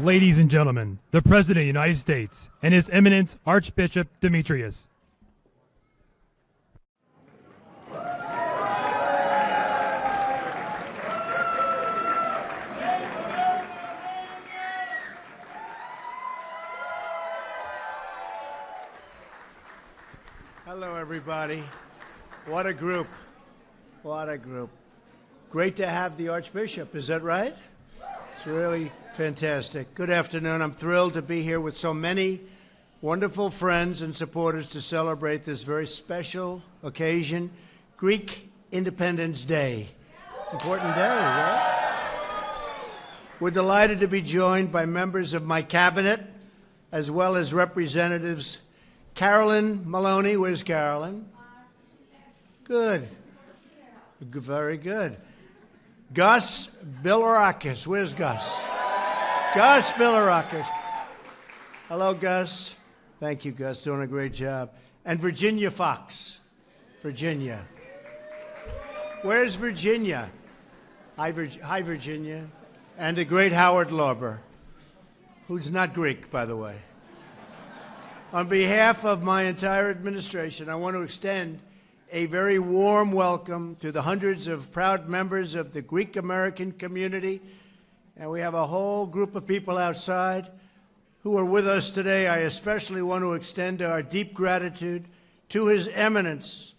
Ladies and gentlemen, the President of the United States and His Eminence Archbishop Demetrius. Hello, everybody. What a group. What a group. Great to have the Archbishop, is that right? It's really fantastic. Good afternoon. I'm thrilled to be here with so many wonderful friends and supporters to celebrate this very special occasion, Greek Independence Day. Important day, right? We're delighted to be joined by members of my cabinet, as well as representatives Carolyn Maloney. Where's Carolyn? Good. Very good. Gus Bilirakis. Where's Gus? Gus Bilirakis. Hello, Gus. Thank you, Gus. Doing a great job. And Virginia Fox. Virginia. Where's Virginia? Hi, Virginia. And the great Howard Lauber, who's not Greek, by the way. On behalf of my entire administration, I want to extend a very warm welcome to the hundreds of proud members of the Greek American community. And we have a whole group of people outside who are with us today. I especially want to extend our deep gratitude to His Eminence,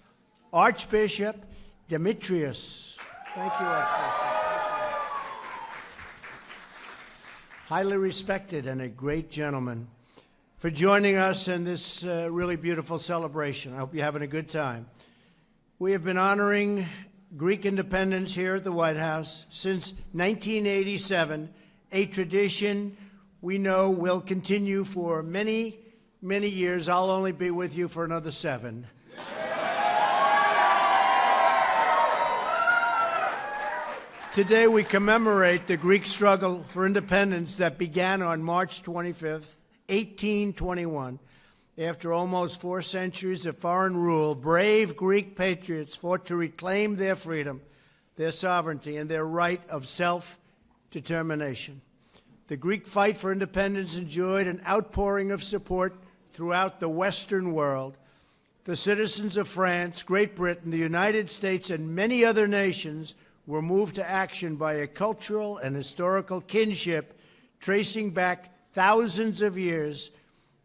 Archbishop Demetrius. Thank you, Archbishop. Highly respected and a great gentleman, for joining us in this really beautiful celebration. I hope you're having a good time. We have been honoring Greek independence here at the White House since 1987, a tradition we know will continue for many, many years. I'll only be with you for another 7. Today we commemorate the Greek struggle for independence that began on March 25th, 1821. After almost 4 centuries of foreign rule, brave Greek patriots fought to reclaim their freedom, their sovereignty, and their right of self-determination. The Greek fight for independence enjoyed an outpouring of support throughout the Western world. The citizens of France, Great Britain, the United States, and many other nations were moved to action by a cultural and historical kinship tracing back thousands of years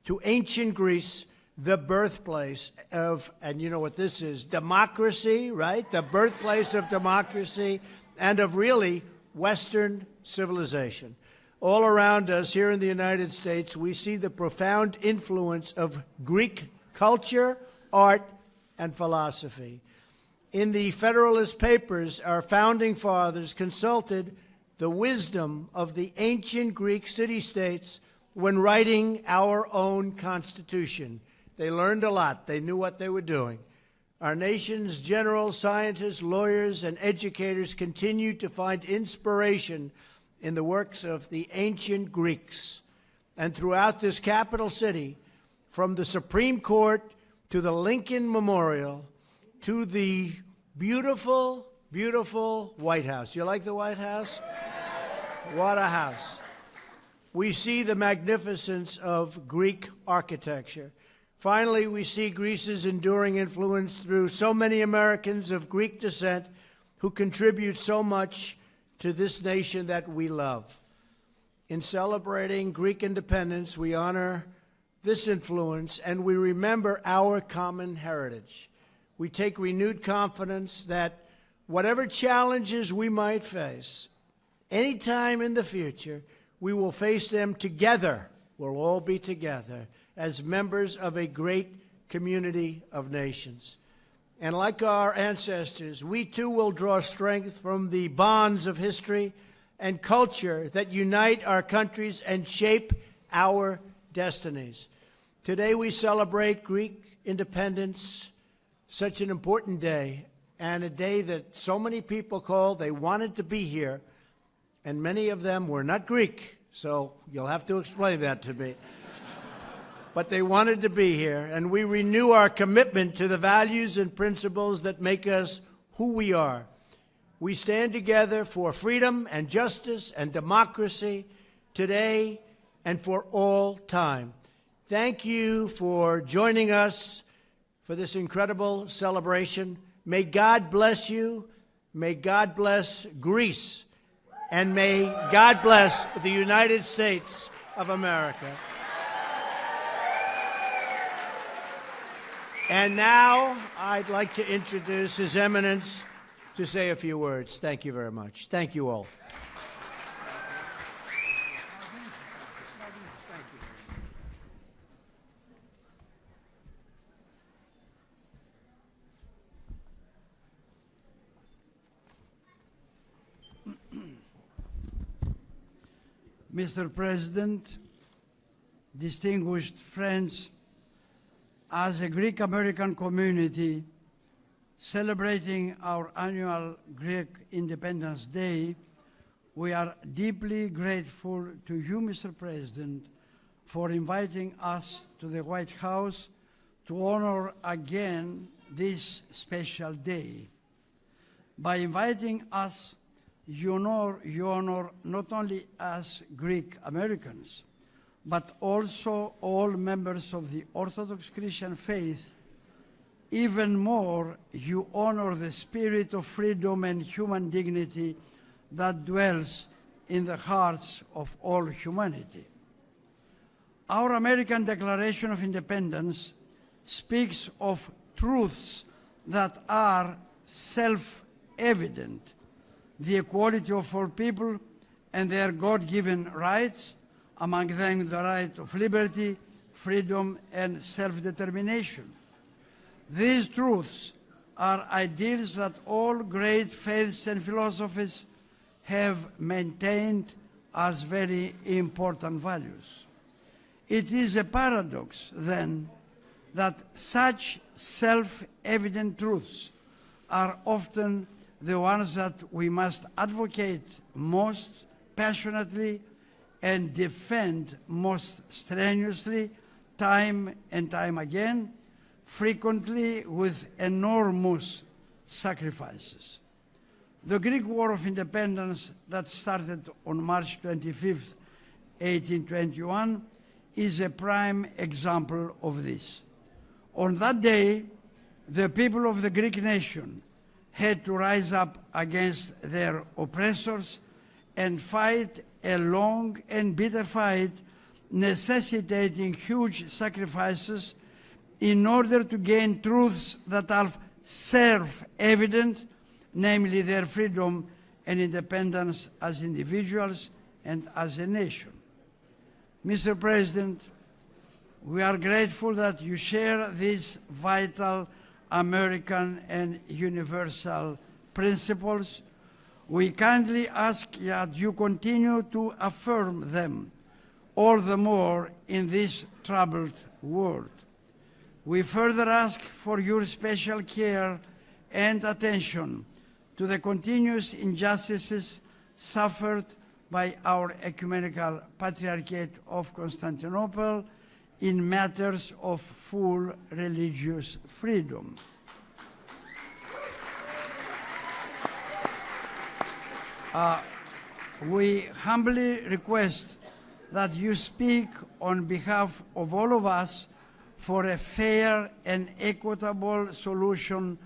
to ancient Greece, the birthplace of, and you know what this is, democracy, right? The birthplace of democracy and of really Western civilization. All around us here in the United States, we see the profound influence of Greek culture, art, and philosophy. In the Federalist Papers, our founding fathers consulted the wisdom of the ancient Greek city-states when writing our own Constitution. They learned a lot. They knew what they were doing. Our nation's generals, scientists, lawyers, and educators continue to find inspiration in the works of the ancient Greeks. And throughout this capital city, from the Supreme Court to the Lincoln Memorial to the beautiful, beautiful White House. You like the White House? What a house. We see the magnificence of Greek architecture. Finally, we see Greece's enduring influence through so many Americans of Greek descent who contribute so much to this nation that we love. In celebrating Greek independence, we honor this influence and we remember our common heritage. We take renewed confidence that whatever challenges we might face, anytime in the future, we will face them together. We'll all be together as members of a great community of nations. And like our ancestors, we too will draw strength from the bonds of history and culture that unite our countries and shape our destinies. Today we celebrate Greek independence, such an important day, and a day that so many people called. They wanted to be here. And many of them were not Greek, so you'll have to explain that to me. But they wanted to be here, and we renew our commitment to the values and principles that make us who we are. We stand together for freedom and justice and democracy, today and for all time. Thank you for joining us for this incredible celebration. May God bless you. May God bless Greece. And may God bless the United States of America. And now I'd like to introduce His Eminence to say a few words. Thank you very much. Thank you all. Mr. President, distinguished friends, as a Greek-American community celebrating our annual Greek Independence Day, we are deeply grateful to you, Mr. President, for inviting us to the White House to honor again this special day. By inviting us, you honor not only us Greek Americans, but also all members of the Orthodox Christian faith. Even more, you honor the spirit of freedom and human dignity that dwells in the hearts of all humanity. Our American Declaration of Independence speaks of truths that are self-evident: the equality of all people and their God-given rights, among them the right of liberty, freedom, and self-determination. These truths are ideals that all great faiths and philosophies have maintained as very important values. It is a paradox, then, that such self-evident truths are often the ones that we must advocate most passionately and defend most strenuously, time and time again, frequently with enormous sacrifices. The Greek War of Independence that started on March 25th, 1821, is a prime example of this. On that day, the people of the Greek nation had to rise up against their oppressors and fight a long and bitter fight, necessitating huge sacrifices in order to gain truths that are self-evident, namely their freedom and independence as individuals and as a nation. Mr. President, we are grateful that you share these vital American and universal principles. We kindly ask that you continue to affirm them, all the more in this troubled world. We further ask for your special care and attention to the continuous injustices suffered by our Ecumenical Patriarchate of Constantinople in matters of full religious freedom. We humbly request that you speak on behalf of all of us for a fair and equitable solution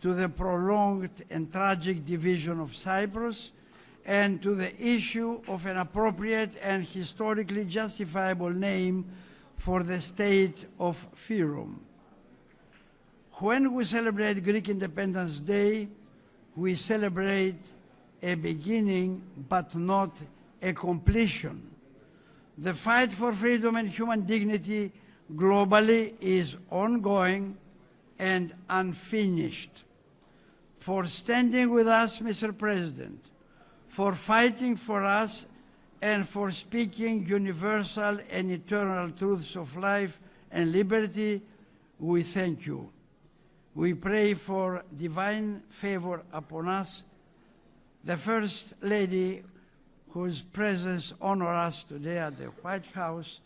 to the prolonged and tragic division of Cyprus and to the issue of an appropriate and historically justifiable name for the state of Fyrom. When we celebrate Greek Independence Day, we celebrate a beginning but not a completion. The fight for freedom and human dignity globally is ongoing and unfinished. For standing with us, Mr. President, for fighting for us, and for speaking universal and eternal truths of life and liberty, we thank you. We pray for divine favor upon us, the First Lady, whose presence honors us today at the White House,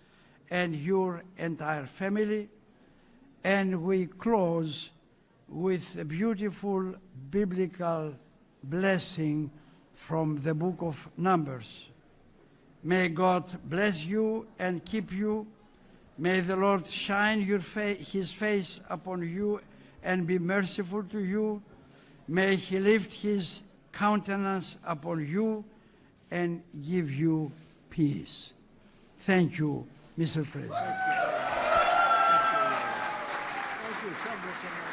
and your entire family. And we close with a beautiful biblical blessing from the book of Numbers. May God bless you and keep you. May the Lord shine his face upon you and be merciful to you. May he lift his countenance upon you and give you peace. Thank you, Mr. President. Thank you.